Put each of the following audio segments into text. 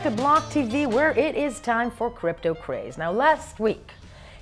to Block TV, where it is time for Crypto Craze. Now, last week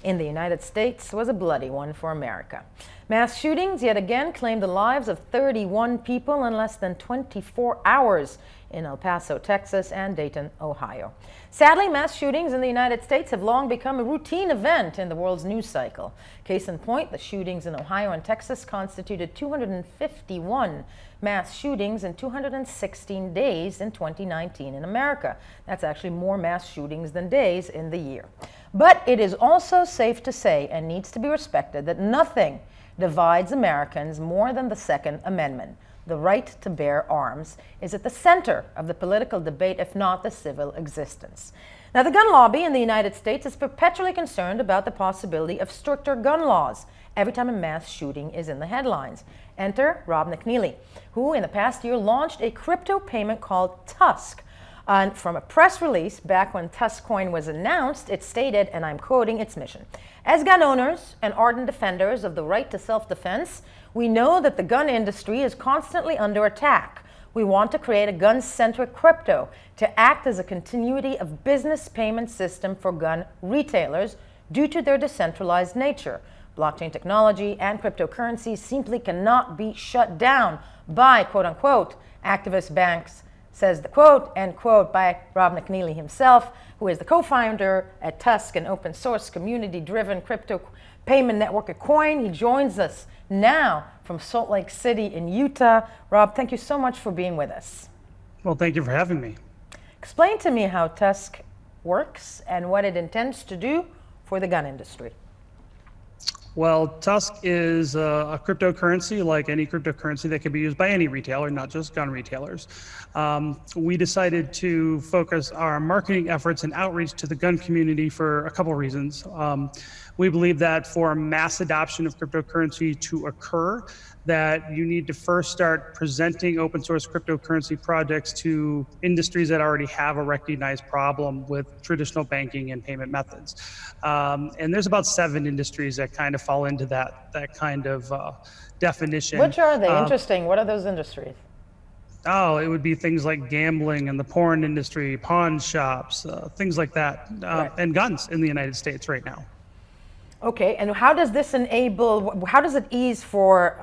in the United States was a bloody one for America. Mass shootings yet again claimed the lives of 31 people in less than 24 hours in El Paso, Texas, and Dayton, Ohio. Sadly, mass shootings in the United States have long become a routine event in the world's news cycle. Case in point, the shootings in Ohio and Texas constituted 251 mass shootings in 216 days in 2019 in America. That's actually more mass shootings than days in the year. But it is also safe to say, and needs to be respected, that nothing divides Americans more than the Second Amendment. The right to bear arms is at the center of the political debate, if not the civil existence. Now, the gun lobby in the United States is perpetually concerned about the possibility of stricter gun laws every time a mass shooting is in the headlines. Enter Rob McNealy, who in the past year launched a crypto payment called TUSC. And from a press release back when TUSC coin was announced, it stated, and I'm quoting its mission: "As gun owners and ardent defenders of the right to self-defense, we know that the gun industry is constantly under attack. We want to create a gun-centric crypto to act as a continuity of business payment system for gun retailers due to their decentralized nature. Blockchain technology and cryptocurrencies simply cannot be shut down by, quote-unquote, activist banks," says the quote, end quote, by Rob McNealy himself, who is the co-founder at TUSC, an open source community-driven crypto payment network at Coin. He joins us now from Salt Lake City in Utah. Rob, thank you so much for being with us. Well, thank you for having me. Explain to me how TUSC works and what it intends to do for the gun industry. Well, TUSC is a cryptocurrency like any cryptocurrency that can be used by any retailer, not just gun retailers. We decided to focus our marketing efforts and outreach to the gun community for a couple of reasons. We believe that for mass adoption of cryptocurrency to occur, that you need to first start presenting open source cryptocurrency projects to industries that already have a recognized problem with traditional banking and payment methods. And there's about 7 industries that kind of fall into that kind of definition. Which are they? Interesting. What are those industries? Oh, it would be things like gambling and the porn industry, pawn shops, things like that, Right. and guns in the United States right now. Okay, and how does this enable, how does it ease for,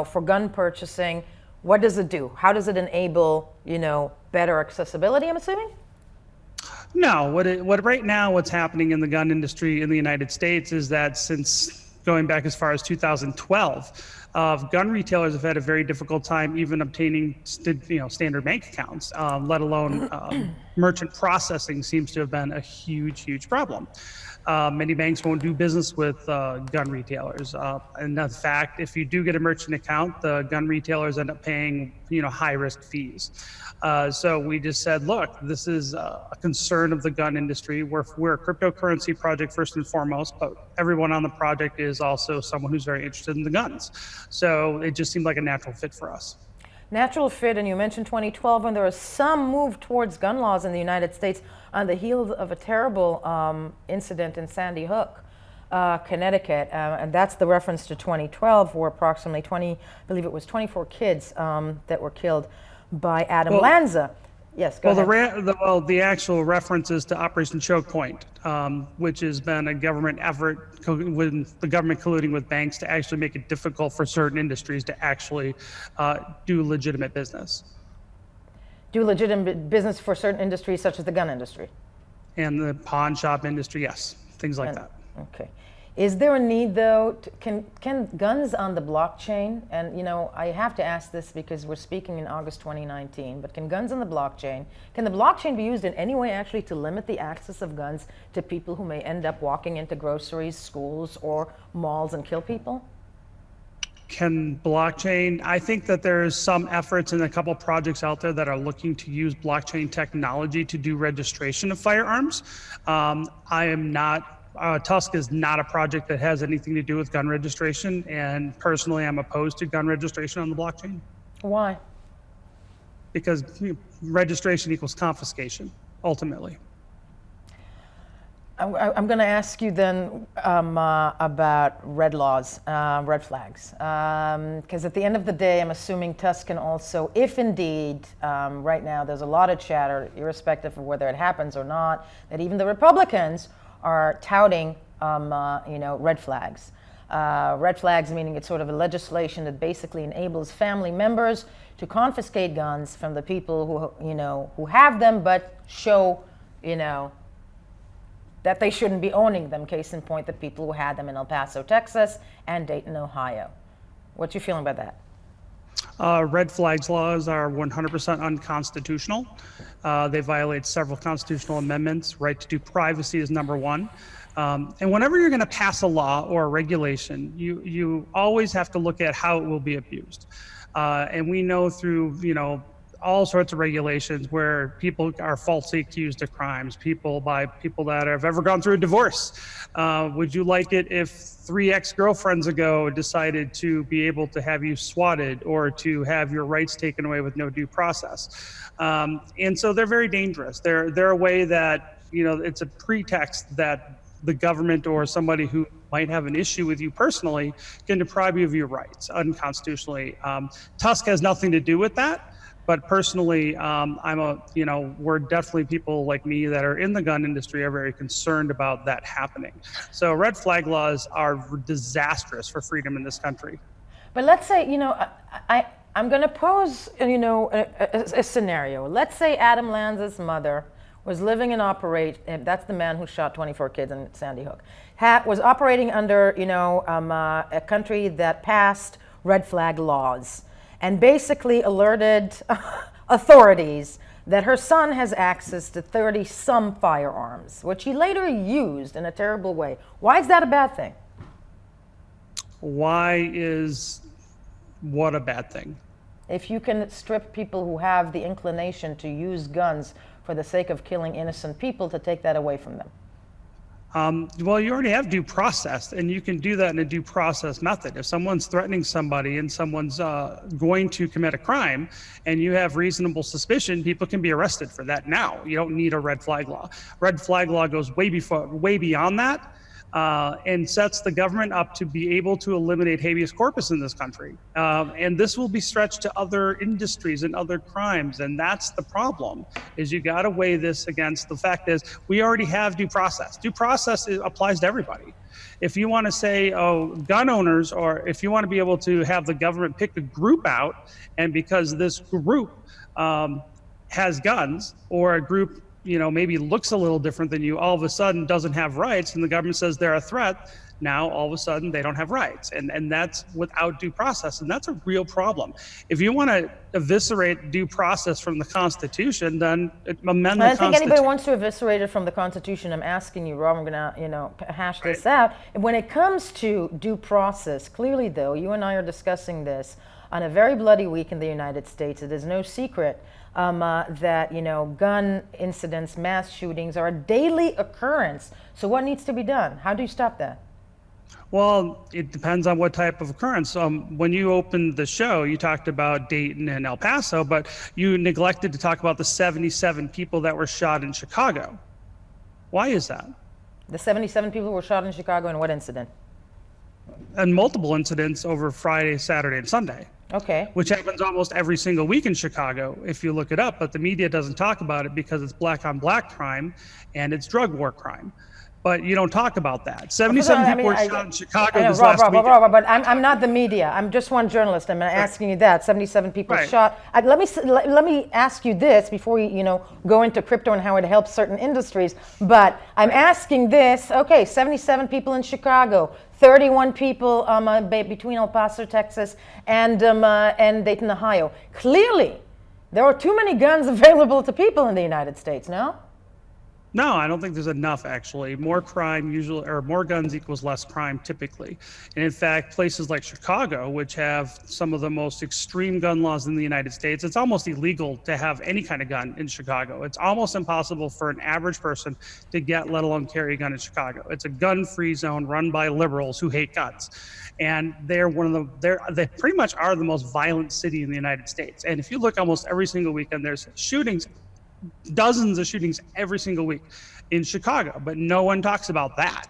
for gun purchasing? What does it do? How does it enable, better accessibility, I'm assuming? No, right now what's happening in the gun industry in the United States is that since going back as far as 2012, gun retailers have had a very difficult time even obtaining standard bank accounts, let alone merchant processing seems to have been a huge problem. Many banks won't do business with gun retailers. And in fact, if you do get a merchant account, the gun retailers end up paying high risk fees. So we just said, look, this is a concern of the gun industry. We're a cryptocurrency project first and foremost, but everyone on the project is also someone who's very interested in the guns. So it just seemed like a natural fit for us. Natural fit, and you mentioned 2012 when there was some move towards gun laws in the United States on the heels of a terrible incident in Sandy Hook, Connecticut, and that's the reference to 2012, where approximately 24 kids that were killed by Adam Lanza. Yes, go ahead. The actual reference is to Operation Choke Point, which has been a government effort with the government colluding with banks to actually make it difficult for certain industries to actually do legitimate business. Do legitimate business for certain industries, such as the gun industry? And the pawn shop industry, yes, things like that. Okay. Is there a need, though, can guns on the blockchain, and I have to ask this because we're speaking in August 2019, but can guns on the blockchain be used in any way actually to limit the access of guns to people who may end up walking into groceries, schools, or malls and kill people? Can blockchain, I think that there's some efforts in a couple projects out there that are looking to use blockchain technology to do registration of firearms. TUSC is not a project that has anything to do with gun registration, and personally I'm opposed to gun registration on the blockchain. Why? Because registration equals confiscation, ultimately. I'm going to ask you then about red laws, red flags, because at the end of the day, I'm assuming TUSC can also, if indeed, right now there's a lot of chatter, irrespective of whether it happens or not, that even the Republicans are touting, red flags. Red flags meaning it's sort of a legislation that basically enables family members to confiscate guns from the people who have them, but show, that they shouldn't be owning them. Case in point, the people who had them in El Paso, Texas, and Dayton, Ohio. What you feeling about that? Red flags laws are 100% unconstitutional. They violate several constitutional amendments. Right to privacy is number one. And whenever you're going to pass a law or a regulation, you always have to look at how it will be abused. And we know through, all sorts of regulations where people are falsely accused of crimes, people that have ever gone through a divorce. Would you like it if 3 ex-girlfriends ago decided to be able to have you swatted or to have your rights taken away with no due process? And so they're very dangerous. They're a way that, it's a pretext that the government or somebody who might have an issue with you personally can deprive you of your rights unconstitutionally. TUSC has nothing to do with that. But personally, we're definitely people like me that are in the gun industry are very concerned about that happening. So red flag laws are disastrous for freedom in this country. But let's say, I'm going to pose, a scenario. Let's say Adam Lanza's mother was living and that's the man who shot 24 kids in Sandy Hook, was operating under, a country that passed red flag laws, and basically alerted authorities that her son has access to 30-some firearms, which he later used in a terrible way. Why is that a bad thing? Why is what a bad thing? If you can strip people who have the inclination to use guns for the sake of killing innocent people, to take that away from them. Well, you already have due process, and you can do that in a due process method. If someone's threatening somebody and someone's going to commit a crime and you have reasonable suspicion, people can be arrested for that now. You don't need a red flag law. Red flag law goes way beyond that. And sets the government up to be able to eliminate habeas corpus in this country. And this will be stretched to other industries and other crimes. And that's the problem, is you got to weigh this against the fact is we already have due process. Due process applies to everybody. If you want to say, gun owners, or if you want to be able to have the government pick a group out, and because this group has guns, or a group maybe looks a little different than you, all of a sudden doesn't have rights, and the government says they're a threat, now all of a sudden they don't have rights. And that's without due process, and that's a real problem. If you want to eviscerate due process from the Constitution, then amend the Constitution. I don't think anybody wants to eviscerate it from the Constitution. I'm asking you, Rob, I'm going to hash this out. When it comes to due process, clearly though, you and I are discussing this on a very bloody week in the United States. It is no secret that gun incidents, mass shootings are a daily occurrence. So what needs to be done? How do you stop that? Well, it depends on what type of occurrence. When you opened the show, you talked about Dayton and El Paso, but you neglected to talk about the 77 people that were shot in Chicago. Why is that? The 77 people were shot in Chicago in what incident? And multiple incidents over Friday, Saturday, and Sunday. Okay. Which happens almost every single week in Chicago, if you look it up, but the media doesn't talk about it because it's black on black crime and it's drug war crime. But you don't talk about that. 77 people were shot in Chicago this last week. But I'm not the media. I'm just one journalist. I'm asking you that. 77 people shot. Let me ask you this before we go into crypto and how it helps certain industries. But I'm asking this. Okay, 77 people in Chicago, 31 people between El Paso, Texas, and Dayton, Ohio. Clearly, there are too many guns available to people in the United States. No. No, I don't think there's enough, actually. More crime usually, or more guns equals less crime typically. And in fact, places like Chicago, which have some of the most extreme gun laws in the United States, it's almost illegal to have any kind of gun in Chicago. It's almost impossible for an average person to get, let alone carry a gun in Chicago. It's a gun-free zone run by liberals who hate guns. And they pretty much are the most violent city in the United States. And if you look almost every single weekend, there's shootings dozens of shootings every single week in Chicago, but no one talks about that.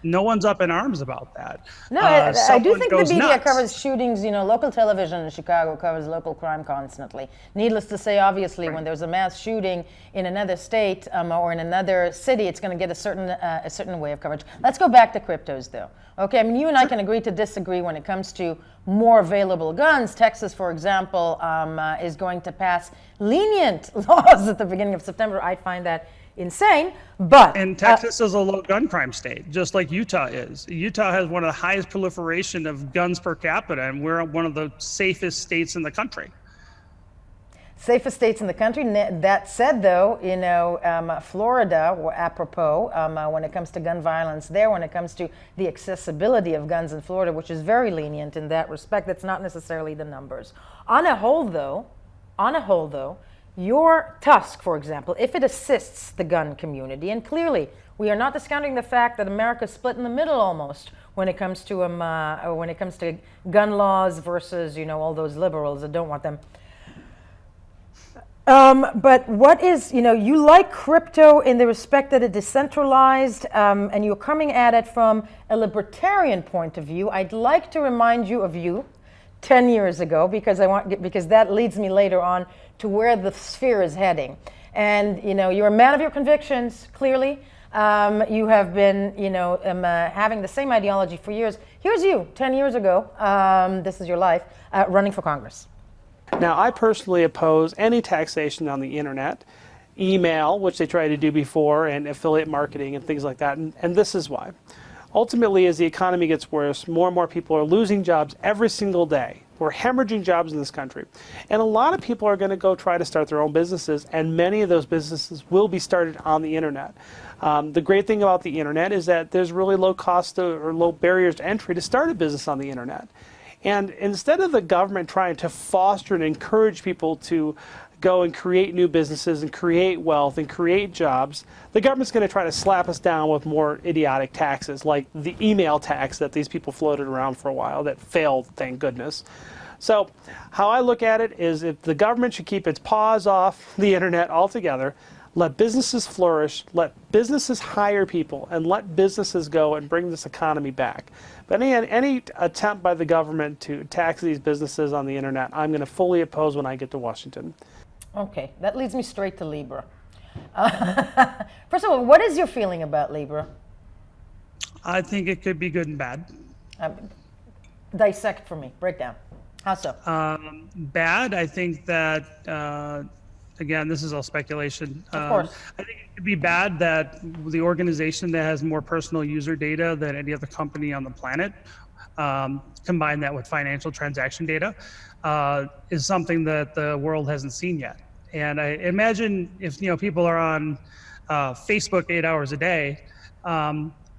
No one's up in arms about that. No, I do think the media nuts. covers shootings. You know, local television in Chicago covers local crime constantly. Needless to say, obviously, when there's a mass shooting in another state or in another city, it's going to get a certain way of coverage. Let's go back to cryptos, though. Okay, I mean, you and I can agree to disagree when it comes to more available guns. Texas, for example, is going to pass lenient laws at the beginning of September. I find that insane, but and Texas is a low gun crime state, just like Utah is. Utah has one of the highest proliferation of guns per capita, and we're one of the safest states in the country. Safest states in the country. That said, though, you know, Florida, apropos, when it comes to gun violence there, when it comes to the accessibility of guns in Florida, which is very lenient in that respect, that's not necessarily the numbers. On a whole, though, your TUSC, for example, if it assists the gun community, and clearly we are not discounting the fact that America is split in the middle almost when it comes to gun laws versus, you know, all those liberals that don't want them. But what is, you know, you like crypto in the respect that it's decentralized, and you're coming at it from a libertarian point of view. I'd like to remind you of 10 years ago, because that leads me later on to where the sphere is heading. And, you know, you're a man of your convictions, clearly. You have been, you know, having the same ideology for years. Here's you, 10 years ago, this is your life, running for Congress. Now, I personally oppose any taxation on the internet, email, which they tried to do before, and affiliate marketing and things like that. And this is why. Ultimately, as the economy gets worse, more and more people are losing jobs every single day. We're hemorrhaging jobs in this country. And a lot of people are going to go try to start their own businesses, and many of those businesses will be started on the internet. The great thing about the internet is that there's really low cost or low barriers to entry to start a business on the internet. And instead of the government trying to foster and encourage people to go and create new businesses and create wealth and create jobs, the government's going to try to slap us down with more idiotic taxes, like the email tax that these people floated around for a while that failed, thank goodness. So how I look at it is, if the government should keep its paws off the internet altogether, let businesses flourish, let businesses hire people, and let businesses go and bring this economy back. But any attempt by the government to tax these businesses on the internet, I'm going to fully oppose when I get to Washington. Okay, that leads me straight to Libra. First of all, what is your feeling about Libra? I think it could be good and bad. Dissect for me, break down. How so? Bad, I think that, again, this is all speculation. Of course. I think it could be bad that the organization that has more personal user data than any other company on the planet, combine that with financial transaction data, is something that the world hasn't seen yet. And I imagine if, you know, people are on Facebook 8 hours a day,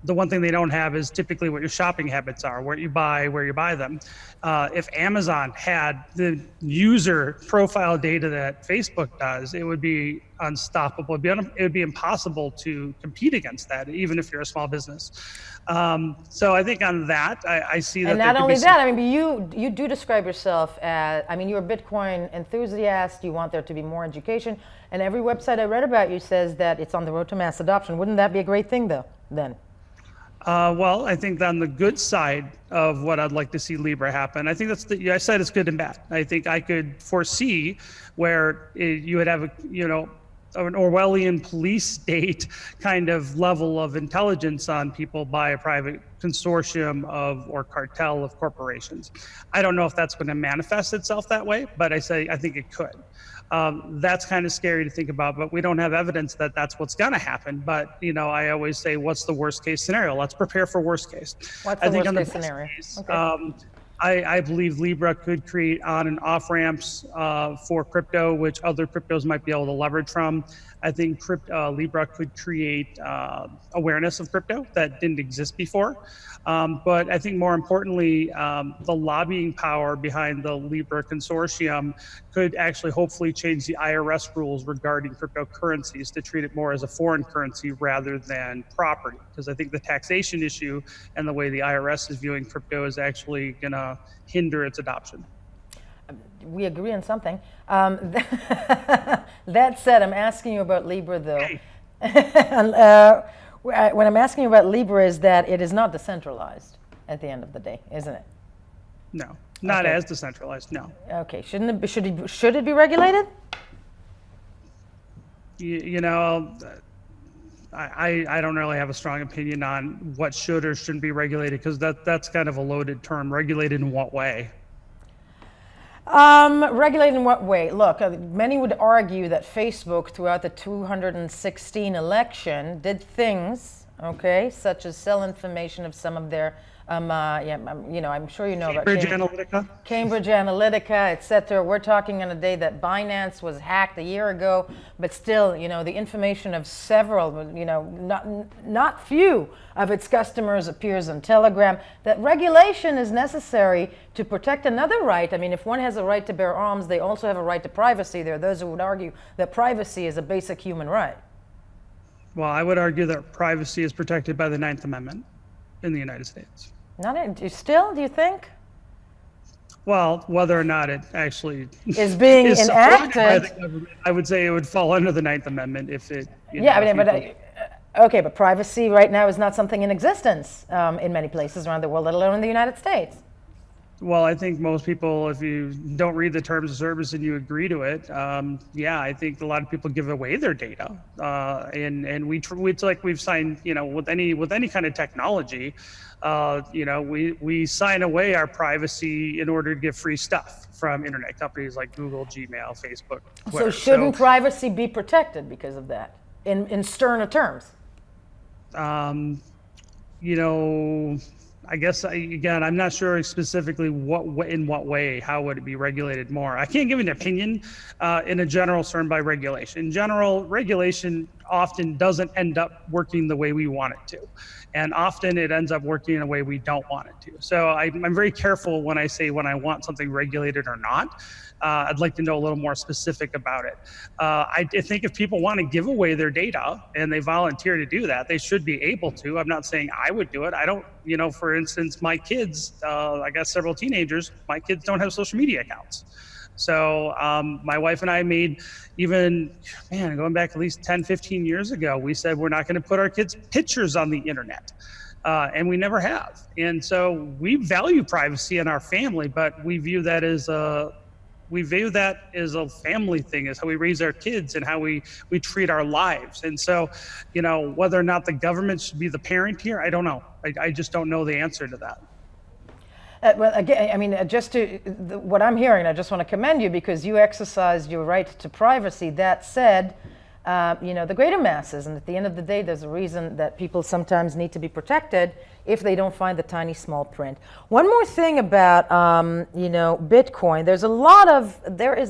the one thing they don't have is typically what your shopping habits are, where you buy them. If Amazon had the user profile data that Facebook does, it would be unstoppable. It would be impossible to compete against that, even if you're a small business. So I think on that, I see that. And not only that, I mean, you do describe yourself as, I mean, you're a Bitcoin enthusiast. You want there to be more education, and every website I read about you says that it's on the road to mass adoption. Wouldn't that be a great thing, though? Then. Well, I think on the good side of what I'd like to see Libra happen, I think I said it's good and bad. I think I could foresee where you would have an Orwellian police state kind of level of intelligence on people by a private consortium or cartel of corporations. I don't know if that's going to manifest itself that way, but I think it could. That's kind of scary to think about, but we don't have evidence that that's what's going to happen. But, you know, I always say, what's the worst case scenario? Let's prepare for worst case. What's the worst case scenario? Okay. I believe Libra could create on and off ramps for crypto, which other cryptos might be able to leverage from. I think Libra could create awareness of crypto that didn't exist before. But I think more importantly, the lobbying power behind the Libra consortium could actually hopefully change the IRS rules regarding cryptocurrencies to treat it more as a foreign currency rather than property. Because I think the taxation issue and the way the IRS is viewing crypto is actually going to hinder its adoption. We agree on something. That said, I'm asking you about Libra, though. Hey. When I'm asking you about Libra is that it is not decentralized at the end of the day, isn't it? No, not Okay. as decentralized, no. Okay, should it be regulated? You know, I don't really have a strong opinion on what should or shouldn't be regulated, because that's kind of a loaded term. Regulated in what way? Regulated in what way? Look, many would argue that Facebook, throughout the 2016 election, did things, okay, such as sell information of some of their, I'm sure you know about Cambridge Analytica? Cambridge Analytica, et cetera. We're talking on a day that Binance was hacked a year ago, but still, the information of several, not few of its customers appears on Telegram. That regulation is necessary to protect another right. I mean, if one has a right to bear arms, they also have a right to privacy. There are those who would argue that privacy is a basic human right. Well, I would argue that privacy is protected by the 9th Amendment in the United States. Still, do you think? Well, whether or not it actually is being is supported by enacted. the government, I would say it would fall under the 9th Amendment if it. Okay, but privacy right now is not something in existence in many places around the world, let alone in the United States. Well, I think most people, if you don't read the terms of service and you agree to it, I think a lot of people give away their data, and it's like we've signed, with any kind of technology, we sign away our privacy in order to get free stuff from internet companies like Google, Gmail, Facebook, Twitter. So shouldn't privacy be protected because of that, in sterner terms? I guess, again, I'm not sure specifically in what way, how would it be regulated more. I can't give an opinion in a general term by regulation. In general, regulation often doesn't end up working the way we want it to. And often it ends up working in a way we don't want it to. So I'm very careful when I say when I want something regulated or not. I'd like to know a little more specific about it. I think if people want to give away their data and they volunteer to do that, they should be able to. I'm not saying I would do it. I don't, for instance, my kids, I got several teenagers, my kids don't have social media accounts. So my wife and I made going back at least 10, 15 years ago, we said we're not going to put our kids' pictures on the internet. And we never have. And so we value privacy in our family, but we view that as a family thing, is how we raise our kids and how we treat our lives. And so, whether or not the government should be the parent here, I don't know. I just don't know the answer to that. Well, again, I mean, what I'm hearing, I just want to commend you because you exercised your right to privacy. That said, the greater masses, and at the end of the day, there's a reason that people sometimes need to be protected if they don't find the tiny small print. One more thing about, Bitcoin. There is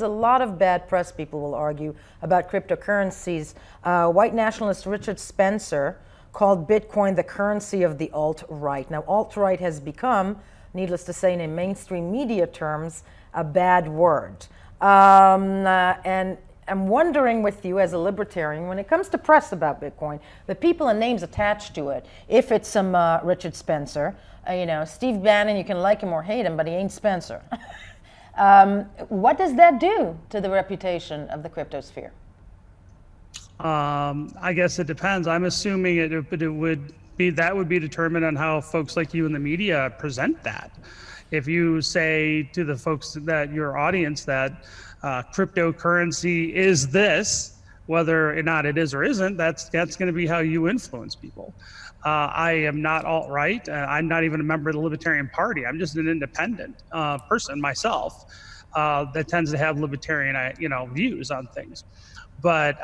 a lot of bad press, people will argue, about cryptocurrencies. White nationalist Richard Spencer called Bitcoin the currency of the alt-right. Now, alt-right has become, needless to say, in mainstream media terms, a bad word. And I'm wondering with you as a libertarian, when it comes to press about Bitcoin, the people and names attached to it, if it's some Richard Spencer, Steve Bannon, you can like him or hate him, but he ain't Spencer. What does that do to the reputation of the cryptosphere? I guess it depends. I'm assuming it would be determined on how folks like you in the media present that. If you say to the folks that your audience that cryptocurrency is this, whether or not it is or isn't, that's going to be how you influence people. I am not alt-right. I'm not even a member of the Libertarian Party. I'm just an independent person myself that tends to have libertarian, views on things. But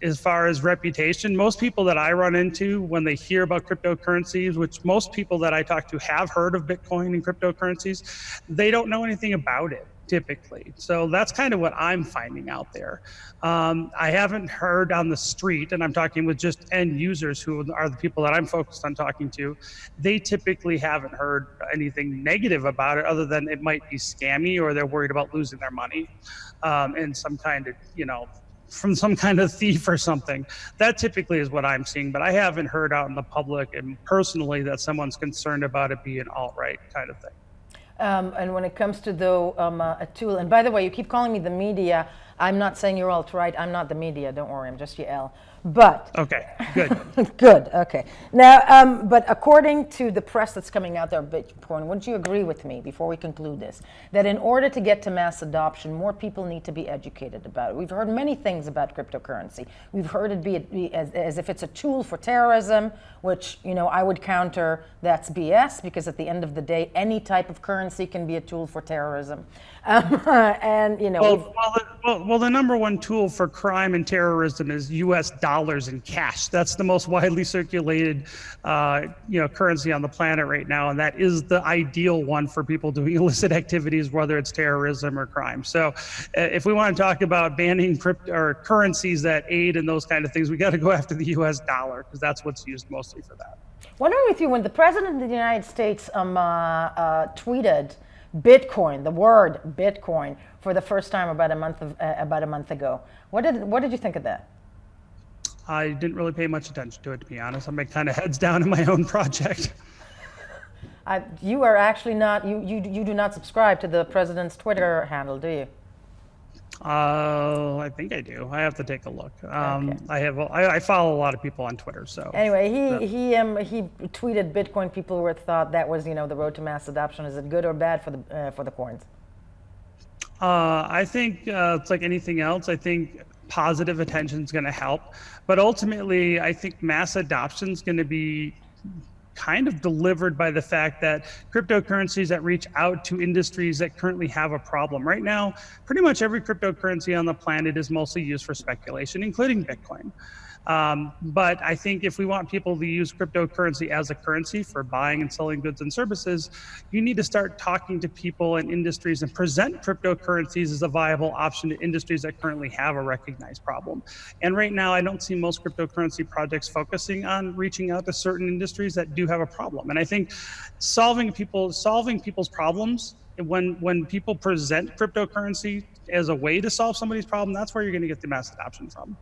as far as reputation, most people that I run into when they hear about cryptocurrencies, which most people that I talk to have heard of Bitcoin and cryptocurrencies, they don't know anything about it typically. So that's kind of what I'm finding out there. I haven't heard on the street, and I'm talking with just end users who are the people that I'm focused on talking to, they typically haven't heard anything negative about it other than it might be scammy or they're worried about losing their money in some kind of, from some kind of thief or something. That typically is what I'm seeing, but I haven't heard out in the public and personally that someone's concerned about it being alt-right kind of thing. And when it comes to a tool, and by the way, you keep calling me the media. I'm not saying you're alt-right. I'm not the media. Don't worry. I'm just Yael. But Okay, good. good. Okay. Now, but according to the press that's coming out there, Bitcoin, wouldn't you agree with me before we conclude this, that in order to get to mass adoption, more people need to be educated about it? We've heard many things about cryptocurrency. We've heard it be as if it's a tool for terrorism, which, you know, I would counter that's BS, because at the end of the day, any type of currency can be a tool for terrorism. And, you know, well, the number one tool for crime and terrorism is U.S. dollars and cash. That's the most widely circulated, currency on the planet right now, and that is the ideal one for people doing illicit activities, whether it's terrorism or crime. So, if we want to talk about banning crypto or currencies that aid in those kind of things, we got to go after the U.S. dollar, because that's what's used mostly for that. Wondering with you, when the President of the United States tweeted Bitcoin, the word Bitcoin, for the first time about a month ago, what did you think of that? I didn't really pay much attention to it, to be honest. I'm kind of heads down in my own project. You are actually not. You do not subscribe to the president's Twitter handle, do you? I think I do. I have to take a look. Okay. I follow a lot of people on Twitter. So anyway, he tweeted Bitcoin. People thought that was, you know, the road to mass adoption. Is it good or bad for the coins? I think it's like anything else. I think positive attention is going to help, but ultimately, I think mass adoption is going to be kind of delivered by the fact that cryptocurrencies that reach out to industries that currently have a problem. Right now, pretty much every cryptocurrency on the planet is mostly used for speculation, including Bitcoin. But I think if we want people to use cryptocurrency as a currency for buying and selling goods and services, you need to start talking to people and industries and present cryptocurrencies as a viable option to industries that currently have a recognized problem. And right now, I don't see most cryptocurrency projects focusing on reaching out to certain industries that do have a problem. And I think solving people's problems, when people present cryptocurrency as a way to solve somebody's problem, that's where you're going to get the mass adoption from.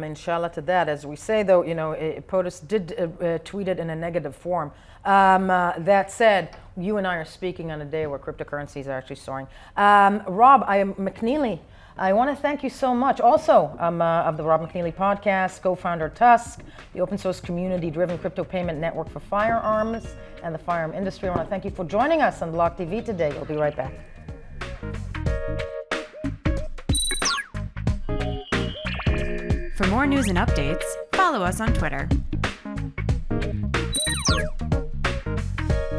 Inshallah to that. As we say, though, you know, POTUS did tweet it in a negative form. That said, you and I are speaking on a day where cryptocurrencies are actually soaring. Rob McNealy, I want to thank you so much. Also, of the Rob McNealy podcast, co-founder TUSC, the open source community-driven crypto payment network for firearms and the firearm industry. I want to thank you for joining us on Block TV today. We'll be right back. For more news and updates, follow us on Twitter